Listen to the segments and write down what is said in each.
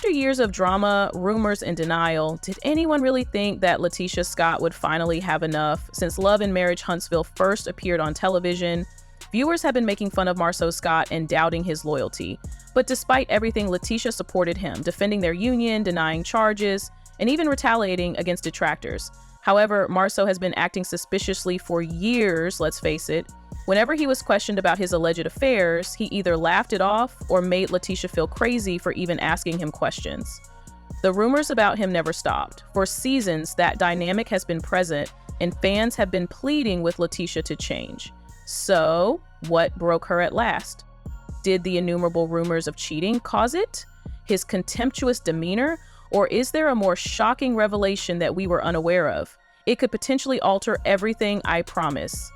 After years of drama, rumors, and denial, did anyone really think that Latisha Scott would finally have enough? Since Love and Marriage Huntsville first appeared on television, viewers have been making fun of Marsau Scott and doubting his loyalty. But despite everything, Leticia supported him, defending their union, denying charges, and even retaliating against detractors. However, Marsau has been acting suspiciously for years, let's face it. Whenever he was questioned about his alleged affairs, he either laughed it off or made Leticia feel crazy for even asking him questions. The rumors about him never stopped. For seasons, that dynamic has been present, and fans have been pleading with Leticia to change. So, what broke her at last? Did the innumerable rumors of cheating cause it? His contemptuous demeanor? Or is there a more shocking revelation that we were unaware of? It could potentially alter everything, I promise.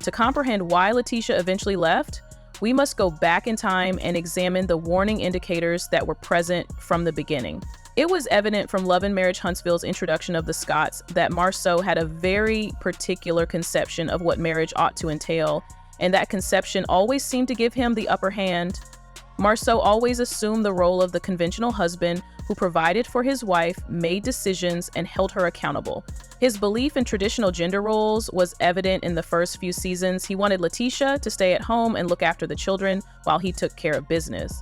To comprehend why Leticia eventually left, we must go back in time and examine the warning indicators that were present from the beginning. It was evident from Love and Marriage Huntsville's introduction of the Scotts that Marsau had a very particular conception of what marriage ought to entail, and that conception always seemed to give him the upper hand. Marsau always assumed the role of the conventional husband who provided for his wife, made decisions, and held her accountable. His belief in traditional gender roles was evident in the first few seasons. He wanted Leticia to stay at home and look after the children while he took care of business.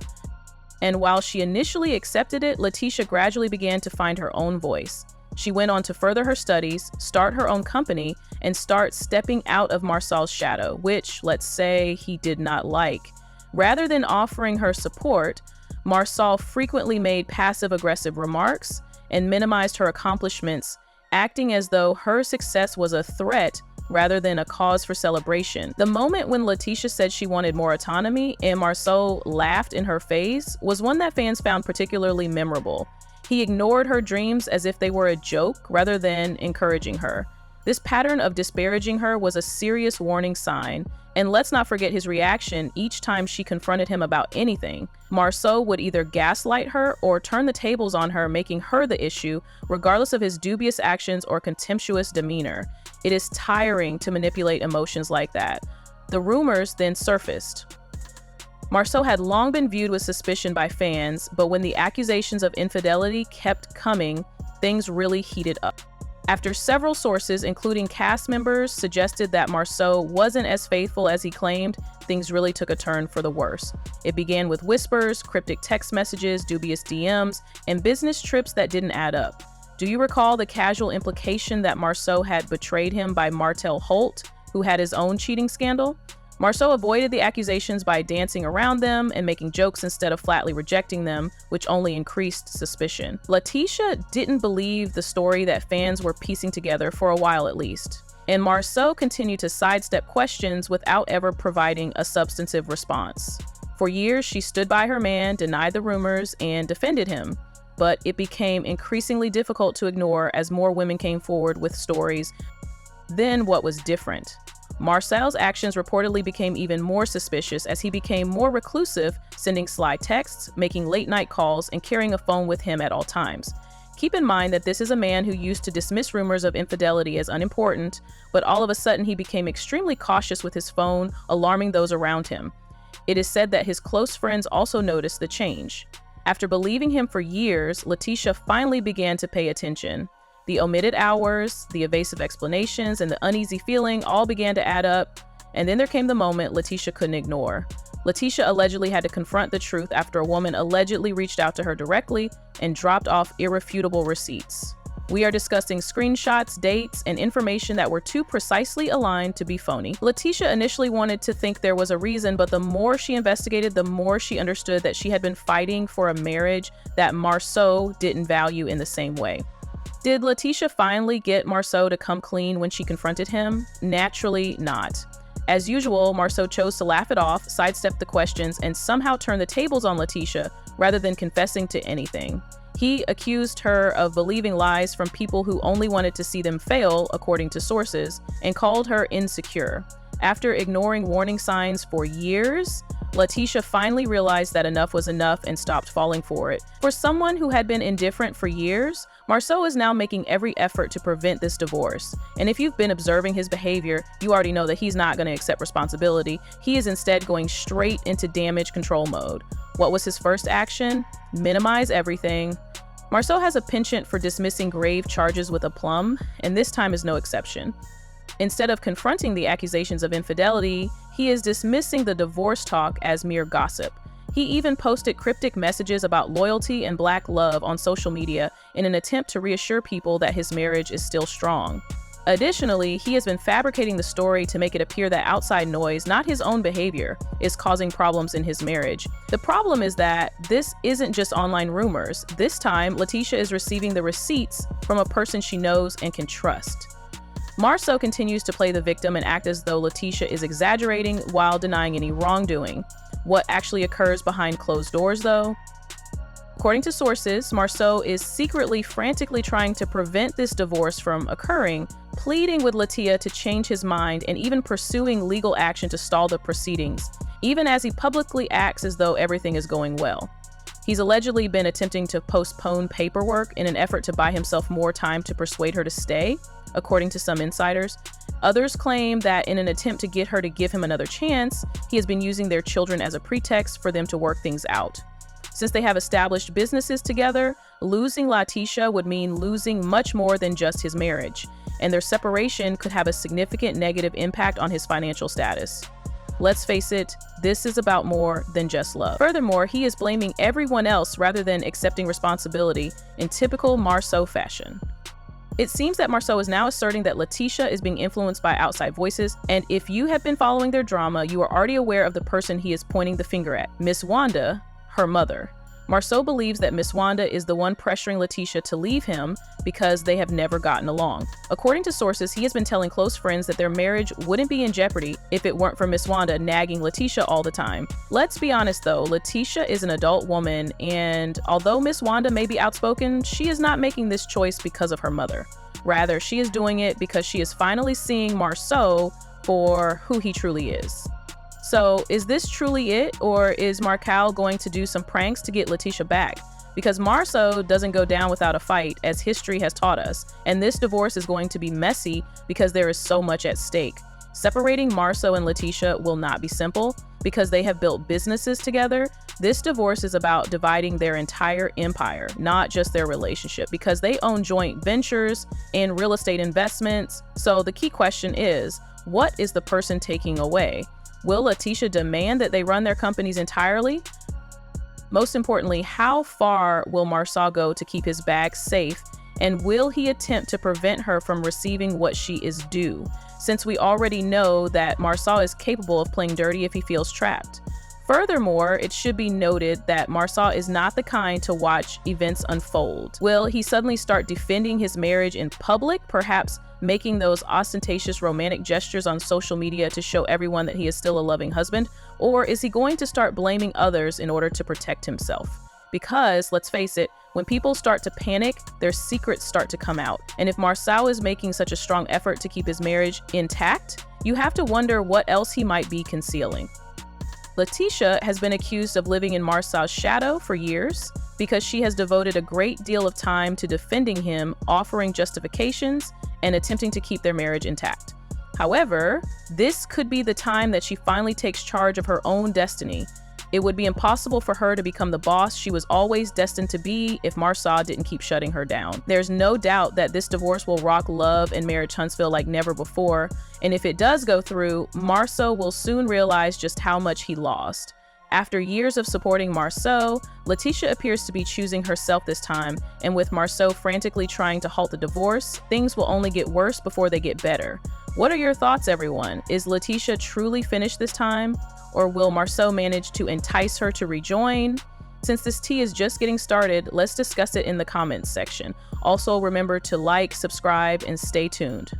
And while she initially accepted it, Leticia gradually began to find her own voice. She went on to further her studies, start her own company, and start stepping out of Marsau's shadow, which, let's say, he did not like. Rather than offering her support, Marsau frequently made passive-aggressive remarks and minimized her accomplishments, acting as though her success was a threat rather than a cause for celebration. The moment when Leticia said she wanted more autonomy and Marsau laughed in her face was one that fans found particularly memorable. He ignored her dreams as if they were a joke rather than encouraging her. This pattern of disparaging her was a serious warning sign, and let's not forget his reaction each time she confronted him about anything. Marsau would either gaslight her or turn the tables on her, making her the issue, regardless of his dubious actions or contemptuous demeanor. It is tiring to manipulate emotions like that. The rumors then surfaced. Marsau had long been viewed with suspicion by fans, but when the accusations of infidelity kept coming, things really heated up. After several sources, including cast members, suggested that Marsau wasn't as faithful as he claimed, things really took a turn for the worse. It began with whispers, cryptic text messages, dubious DMs, and business trips that didn't add up. Do you recall the casual implication that Marsau had betrayed him by Martel Holt, who had his own cheating scandal? Marsau avoided the accusations by dancing around them and making jokes instead of flatly rejecting them, which only increased suspicion. Leticia didn't believe the story that fans were piecing together for a while at least. And Marsau continued to sidestep questions without ever providing a substantive response. For years, she stood by her man, denied the rumors, and defended him. But it became increasingly difficult to ignore as more women came forward with stories. Then what was different? Marsau's actions reportedly became even more suspicious as he became more reclusive, sending sly texts, making late-night calls, and carrying a phone with him at all times. Keep in mind that this is a man who used to dismiss rumors of infidelity as unimportant, but all of a sudden he became extremely cautious with his phone, alarming those around him. It is said that his close friends also noticed the change. After believing him for years, Leticia finally began to pay attention. The omitted hours, the evasive explanations, and the uneasy feeling all began to add up, and then there came the moment Leticia couldn't ignore. Leticia allegedly had to confront the truth after a woman allegedly reached out to her directly and dropped off irrefutable receipts. We are discussing screenshots, dates, and information that were too precisely aligned to be phony. Leticia initially wanted to think there was a reason, but the more she investigated, the more she understood that she had been fighting for a marriage that Marsau didn't value in the same way. Did Leticia finally get Marsau to come clean when she confronted him? Naturally not. As usual, Marsau chose to laugh it off, sidestep the questions, and somehow turn the tables on Leticia rather than confessing to anything. He accused her of believing lies from people who only wanted to see them fail, according to sources, and called her insecure. After ignoring warning signs for years, Leticia finally realized that enough was enough and stopped falling for it. For someone who had been indifferent for years, Marsau is now making every effort to prevent this divorce. And if you've been observing his behavior, you already know that he's not going to accept responsibility. He is instead going straight into damage control mode. What was his first action? Minimize everything. Marsau has a penchant for dismissing grave charges with aplomb, and this time is no exception. Instead of confronting the accusations of infidelity, he is dismissing the divorce talk as mere gossip. He even posted cryptic messages about loyalty and Black love on social media in an attempt to reassure people that his marriage is still strong. Additionally, he has been fabricating the story to make it appear that outside noise, not his own behavior, is causing problems in his marriage. The problem is that this isn't just online rumors. This time, Leticia is receiving the receipts from a person she knows and can trust. Marsau continues to play the victim and act as though Leticia is exaggerating while denying any wrongdoing. What actually occurs behind closed doors, though? According to sources, Marsau is secretly frantically trying to prevent this divorce from occurring, pleading with Leticia to change his mind and even pursuing legal action to stall the proceedings, even as he publicly acts as though everything is going well. He's allegedly been attempting to postpone paperwork in an effort to buy himself more time to persuade her to stay, according to some insiders. Others claim that in an attempt to get her to give him another chance, he has been using their children as a pretext for them to work things out. Since they have established businesses together, losing Latisha would mean losing much more than just his marriage, and their separation could have a significant negative impact on his financial status. Let's face it, this is about more than just love. Furthermore, he is blaming everyone else rather than accepting responsibility in typical Marsau fashion. It seems that Marsau is now asserting that Leticia is being influenced by outside voices, and if you have been following their drama, you are already aware of the person he is pointing the finger at, Miss Wanda, her mother. Marsau believes that Miss Wanda is the one pressuring Leticia to leave him because they have never gotten along. According to sources, he has been telling close friends that their marriage wouldn't be in jeopardy if it weren't for Miss Wanda nagging Leticia all the time. Let's be honest though, Leticia is an adult woman, and although Miss Wanda may be outspoken, she is not making this choice because of her mother. Rather, she is doing it because she is finally seeing Marsau for who he truly is. So is this truly it, or is Marsau going to do some pranks to get Leticia back? Because Marsau doesn't go down without a fight, as history has taught us, and this divorce is going to be messy because there is so much at stake. Separating Marsau and Leticia will not be simple because they have built businesses together. This divorce is about dividing their entire empire, not just their relationship, because they own joint ventures and real estate investments. So the key question is, what is the person taking away? Will Leticia demand that they run their companies entirely? Most importantly, how far will Marsau go to keep his bag safe? And will he attempt to prevent her from receiving what she is due? Since we already know that Marsau is capable of playing dirty if he feels trapped. Furthermore, it should be noted that Marsau is not the kind to watch events unfold. Will he suddenly start defending his marriage in public, perhaps making those ostentatious romantic gestures on social media to show everyone that he is still a loving husband? Or is he going to start blaming others in order to protect himself? Because, let's face it, when people start to panic, their secrets start to come out. And if Marsau is making such a strong effort to keep his marriage intact, you have to wonder what else he might be concealing. Leticia has been accused of living in Marsau's shadow for years because she has devoted a great deal of time to defending him, offering justifications, and attempting to keep their marriage intact. However, this could be the time that she finally takes charge of her own destiny. It would be impossible for her to become the boss she was always destined to be if Marsau didn't keep shutting her down. There's no doubt that this divorce will rock love and marriage Huntsville like never before, and if it does go through, Marsau will soon realize just how much he lost. After years of supporting Marsau, Leticia appears to be choosing herself this time, and with Marsau frantically trying to halt the divorce, things will only get worse before they get better. What are your thoughts, everyone? Is Leticia truly finished this time? Or will Marsau manage to entice her to rejoin? Since this tea is just getting started, let's discuss it in the comments section. Also, remember to like, subscribe, and stay tuned.